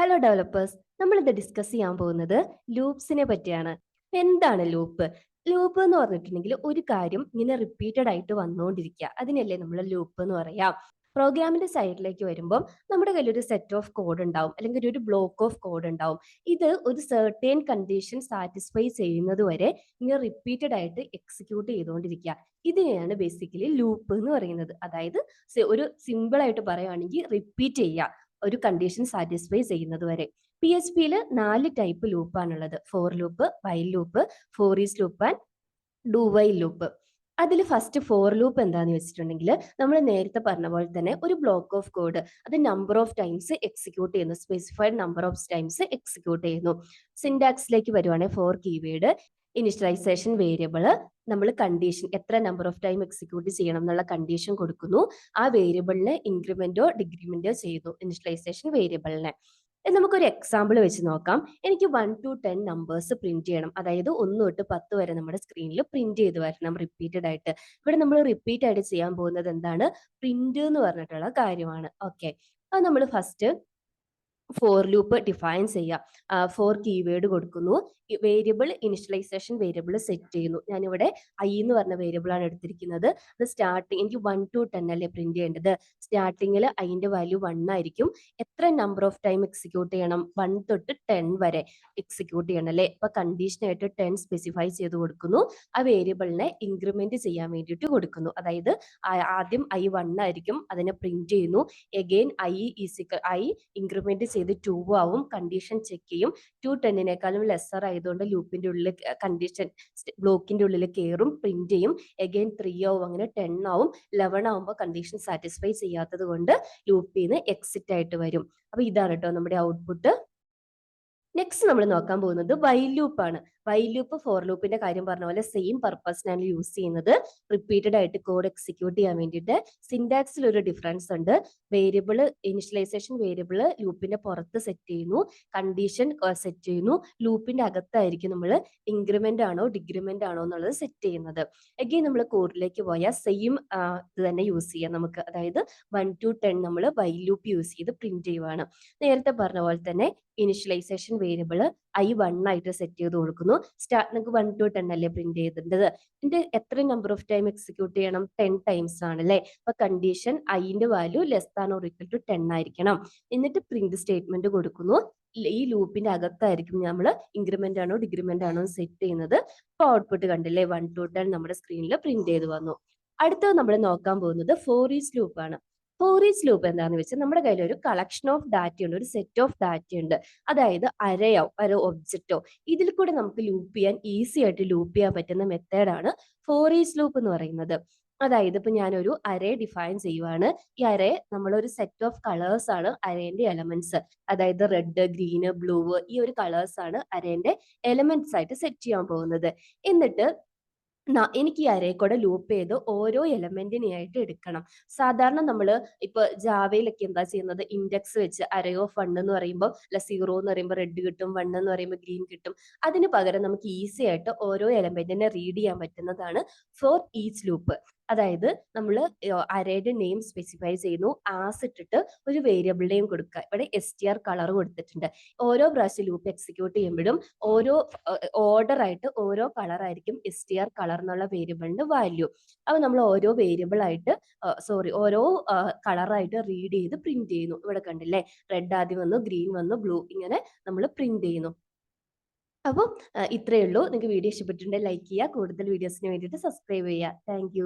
Hello developers. നമ്മളിത് discuss ചെയ്യാൻ പോകുന്നത് ലൂപ്സിനെ പറ്റിയാണ്. എന്താണ് ലൂപ്പ്? ലൂപ്പ് എന്ന് പറഞ്ഞിട്ടുണ്ടെങ്കിൽ ഒരു കാര്യം ഇങ്ങനെ റിപ്പീറ്റഡ് ആയിട്ട് വന്നുകൊണ്ടിരിക്കുക. അതിനല്ലേ നമ്മൾ ലൂപ്പ് എന്ന് പറയാം. പ്രോഗ്രാമിന്റെ സൈഡിലേക്ക് വരുമ്പോൾ നമ്മുടെ കയ്യിൽ ഒരു സെറ്റ് ഓഫ് കോഡ് ഉണ്ടാവും, അല്ലെങ്കിൽ ഒരു ബ്ലോക്ക് ഓഫ് കോഡ് ഉണ്ടാവും. ഇത് ഒരു സർട്ടേൺ കണ്ടീഷൻ സാറ്റിസ്ഫൈ ചെയ്യുന്നത് വരെ ഇങ്ങനെ റിപ്പീറ്റഡ് ആയിട്ട് എക്സിക്യൂട്ട് ചെയ്തുകൊണ്ടിരിക്കുക. ഇതിനെയാണ് ബേസിക്കലി ലൂപ്പ് എന്ന് പറയുന്നത്. അതായത് ഒരു സിമ്പിൾ ആയിട്ട് പറയുകയാണെങ്കിൽ റിപ്പീറ്റ് ചെയ്യുക ഒരു കണ്ടീഷൻ സാറ്റിസ്ഫൈ ചെയ്യുന്നത് വരെ. പി എച്ച് പിയിൽ 4 ടൈപ്പ് ലൂപ്പാണുള്ളത്: for loop, while loop, for each loop and do while loop. അതിൽ ഫസ്റ്റ് ഫോർ ലൂപ്പ് എന്താന്ന് വെച്ചിട്ടുണ്ടെങ്കിൽ, നമ്മൾ നേരത്തെ പറഞ്ഞ പോലെ തന്നെ ഒരു ബ്ലോക്ക് ഓഫ് കോഡ് അത് നമ്പർ ഓഫ് ടൈംസ് എക്സിക്യൂട്ട് ചെയ്യുന്നു, specified number of times execute ചെയ്യുന്നു. സിൻടാക്സിലേക്ക് വരുവാണെങ്കിൽ ഫോർ കീവേഡ്, ഇനിഷ്യലൈസേഷൻ വേരിയബിൾ, നമ്മൾ കണ്ടീഷൻ എത്ര നമ്പർ ഓഫ് ടൈം എക്സിക്യൂട്ട് ചെയ്യണം എന്നുള്ള കണ്ടീഷൻ കൊടുക്കുന്നു. ആ വേരിയബിളിനെ ഇൻക്രിമെന്റോ ഡിക്രിമെന്റോ ചെയ്യുന്നു ഇനിഷ്യലൈസേഷൻ വേരിയബിളിനെ. നമുക്കൊരു എക്സാമ്പിൾ വെച്ച് നോക്കാം. എനിക്ക് 1 to 10 നമ്പേഴ്സ് പ്രിന്റ് ചെയ്യണം. അതായത് 1 തൊട്ട് 10 വരെ നമ്മുടെ സ്ക്രീനിൽ പ്രിന്റ് ചെയ്ത് വരണം റിപ്പീറ്റഡ് ആയിട്ട്. ഇവിടെ നമ്മൾ റിപ്പീറ്റ് ആയിട്ട് ചെയ്യാൻ പോകുന്നത് എന്താണ്? പ്രിന്റ് എന്ന് പറഞ്ഞിട്ടുള്ള കാര്യമാണ്. ഓക്കെ, അത് നമ്മൾ ഫസ്റ്റ് ഫോർ ലൂപ്പ് ഡിഫൈൻ ചെയ്യുക. ഫോർ കീവേഡ് കൊടുക്കുന്നു. വേരിയബിൾ ഇനിഷ്യലൈസേഷൻ വേരിയബിൾ സെറ്റ് ചെയ്യുന്നു. ഞാനിവിടെ ഐ എന്ന് പറഞ്ഞ വേരിയബിൾ ആണ് എടുത്തിരിക്കുന്നത്. അത് സ്റ്റാർട്ടിങ് എനിക്ക് 1 to 10 അല്ലേ പ്രിന്റ് ചെയ്യേണ്ടത്. സ്റ്റാർട്ടിങ്ങിൽ ഐന്റെ വാല്യൂ 1 ആയിരിക്കും. എത്ര നമ്പർ ഓഫ് ടൈം എക്സിക്യൂട്ട് ചെയ്യണം? 1 തൊട്ട് 10 വരെ എക്സിക്യൂട്ട് ചെയ്യണം അല്ലേ. അപ്പൊ കണ്ടീഷനായിട്ട് 10 സ്പെസിഫൈ ചെയ്ത് കൊടുക്കുന്നു. ആ വേരിയബിളിനെ ഇൻക്രിമെന്റ് ചെയ്യാൻ വേണ്ടിയിട്ട് കൊടുക്കുന്നു. അതായത് ആദ്യം ഐ 1 ആയിരിക്കും, അതിനെ പ്രിന്റ് ചെയ്യുന്നു. എഗെയിൻ ഐ ഇൻക്രിമെന്റ് ചെയ്ത് 2 ആവും. കണ്ടീഷൻ ചെക്ക് ചെയ്യും. 2 10നേക്കാളും ലെസ്സർ ആയതുകൊണ്ട് ലൂപ്പിന്റെ ഉള്ളിൽ കണ്ടീഷൻ ബ്ലോക്കിന്റെ ഉള്ളിൽ കയറും, പ്രിന്റ് ചെയ്യും. എഗെയിൻ 3 ആവും, അങ്ങനെ 10 ആവും. 11 ആവുമ്പോൾ കണ്ടീഷൻ സാറ്റിസ്ഫൈ ചെയ്യാത്തത് കൊണ്ട് ലൂപ്പിൽ നിന്ന് എക്സിറ്റ് ആയിട്ട് വരും. അപ്പൊ ഇതാണ് കേട്ടോ നമ്മുടെ ഔട്ട്പുട്ട്. നെക്സ്റ്റ് നമ്മൾ നോക്കാൻ പോകുന്നത് വൈൽ ലൂപ്പ് ആണ്. വൈൽ ലൂപ്പ് ഫോർ ലൂപ്പിന്റെ കാര്യം പറഞ്ഞ പോലെ സെയിം പർപ്പസിനാണ് യൂസ് ചെയ്യുന്നത്. റിപ്പീറ്റഡ് ആയിട്ട് കോഡ് എക്സിക്യൂട്ട് ചെയ്യാൻ വേണ്ടിയിട്ട്. സിൻടാക്സിൽ ഒരു ഡിഫറൻസ് ഉണ്ട്. വേരിയബിൾ ഇനിഷ്യലൈസേഷൻ വേരിയബിൾ ലൂപ്പിന്റെ പുറത്ത് സെറ്റ് ചെയ്യുന്നു, കണ്ടീഷൻ സെറ്റ് ചെയ്യുന്നു. ലൂപ്പിന്റെ അകത്തായിരിക്കും നമ്മൾ ഇൻക്രിമെന്റ് ആണോ ഡിക്രിമെന്റ് ആണോ എന്നുള്ളത് സെറ്റ് ചെയ്യുന്നത്. എഗെയിൻ നമ്മൾ കോഡിലേക്ക് പോയാൽ സെയിം ഇത് തന്നെ യൂസ് ചെയ്യാം നമുക്ക്. അതായത് 1 to 10 നമ്മൾ വൈൽ ലൂപ്പ് യൂസ് ചെയ്ത് പ്രിന്റ് ചെയ്യുവാണ്. നേരത്തെ പറഞ്ഞ പോലെ തന്നെ ഇനിഷ്യലൈസേഷൻ വേരിയബിൾ ഐ 1 ആയിട്ട് സെറ്റ് ചെയ്ത് കൊടുക്കുന്നു. നിങ്ങൾക്ക് 1 to 10 അല്ലേ പ്രിന്റ് ചെയ്തിട്ടുള്ളത്. ഇതിന്റെ എത്ര നമ്പർ ഓഫ് ടൈം എക്സിക്യൂട്ട് ചെയ്യണം? 10 ടൈംസ് ആണ് അല്ലേ. അപ്പൊ കണ്ടീഷൻ ഐന്റെ value less than or equal to 10 ആയിരിക്കണം. എന്നിട്ട് പ്രിന്റ് സ്റ്റേറ്റ്മെന്റ് കൊടുക്കുന്നു. ഈ ലൂപ്പിന്റെ അകത്തായിരിക്കും നമ്മൾ ഇൻക്രിമെന്റ് ആണോ ഡിക്രിമെന്റ് ആണോ സെറ്റ് ചെയ്യുന്നത്. ഇപ്പൊ ഔട്ട്പുട്ട് കണ്ടില്ലേ, 1 to 10 നമ്മുടെ സ്ക്രീനിൽ പ്രിന്റ് ചെയ്ത് വന്നു. അടുത്തത് നമ്മൾ നോക്കാൻ പോകുന്നത് ഫോർ ഈച്ച് ലൂപ്പ് ആണ്. ഫോർ ഈച്ച് ലൂപ്പ് എന്താണെന്ന് വെച്ചാൽ, നമ്മുടെ കയ്യിൽ ഒരു കളക്ഷൻ ഓഫ് ഡാറ്റ ഉണ്ട്, ഒരു സെറ്റ് ഓഫ് ഡാറ്റ ഉണ്ട്. അതായത് അരയോ ഒരു ഒബ്ജക്റ്റോ, ഇതിൽ കൂടെ നമുക്ക് ലൂപ്പ് ചെയ്യാൻ ഈസി ആയിട്ട് ലൂപ്പ് ചെയ്യാൻ പറ്റുന്ന മെത്തേഡാണ് ഫോർ ഈച്ച് ലൂപ്പ് എന്ന് പറയുന്നത്. അതായത് ഇപ്പൊ ഞാനൊരു അരേ ഡിഫൈൻ ചെയ്യുവാണ്. ഈ അരേ നമ്മളൊരു സെറ്റ് ഓഫ് കളേഴ്സ് ആണ് അരേന്റെ എലമെന്റ്സ്. അതായത് റെഡ്, ഗ്രീന്, ബ്ലൂ, ഈ ഒരു കളേഴ്സ് ആണ് അരേന്റെ എലമെന്റ്സ് ആയിട്ട് സെറ്റ് ചെയ്യാൻ പോകുന്നത്. എന്നിട്ട് എനിക്ക് ഈ അരേ കൂടെ ലൂപ്പ് ചെയ്ത് ഓരോ എലമെന്റിനെ ആയിട്ട് എടുക്കണം. സാധാരണ നമ്മൾ ഇപ്പൊ ജാവയിലൊക്കെ എന്താ ചെയ്യുന്നത്, ഇൻഡെക്സ് വെച്ച് അരേ ഓഫ് 1 എന്ന് പറയുമ്പോൾ 0 എന്ന് പറയുമ്പോൾ റെഡ് കിട്ടും, 1 എന്ന് പറയുമ്പോൾ ഗ്രീൻ കിട്ടും. അതിന് പകരം നമുക്ക് ഈസി ആയിട്ട് ഓരോ എലമെന്റിനെ റീഡ് ചെയ്യാൻ പറ്റുന്നതാണ് ഫോർ ഈച്ച് ലൂപ്പ്. അതായത് നമ്മൾ അരേയുടെ നെയിം സ്പെസിഫൈ ചെയ്യുന്നു, ആസ് ഇട്ടിട്ട് ഒരു വേരിയബിൾ നെയിം കൊടുക്കുക. ഇവിടെ str കളർ കൊടുത്തിട്ടുണ്ട്. ഓരോ പ്രാവശ്യം ലൂപ്പ് എക്സിക്യൂട്ട് ചെയ്യുമ്പോഴും ഓരോ ഓർഡർ ആയിട്ട് ഓരോ കളർ ആയിരിക്കും str കളർ എന്നുള്ള വേരിയബിളിന്റെ വാല്യൂ. അപ്പൊ നമ്മൾ ഓരോ വേരിയബിൾ ആയിട്ട് ഓരോ കളറായിട്ട് റീഡ് ചെയ്ത് പ്രിന്റ് ചെയ്യുന്നു. ഇവിടെ കണ്ടില്ലേ, റെഡ് ആദ്യം വന്നു, ഗ്രീൻ വന്നു, ബ്ലൂ, ഇങ്ങനെ നമ്മൾ പ്രിന്റ് ചെയ്യുന്നു. അപ്പം ഇത്രയേ ഉള്ളൂ. നിങ്ങൾക്ക് വീഡിയോ ഇഷ്ടപ്പെട്ടിട്ടുണ്ടെങ്കിൽ ലൈക്ക് ചെയ്യുക. കൂടുതൽ വീഡിയോസിന് വേണ്ടിയിട്ട് സബ്സ്ക്രൈബ് ചെയ്യുക. താങ്ക്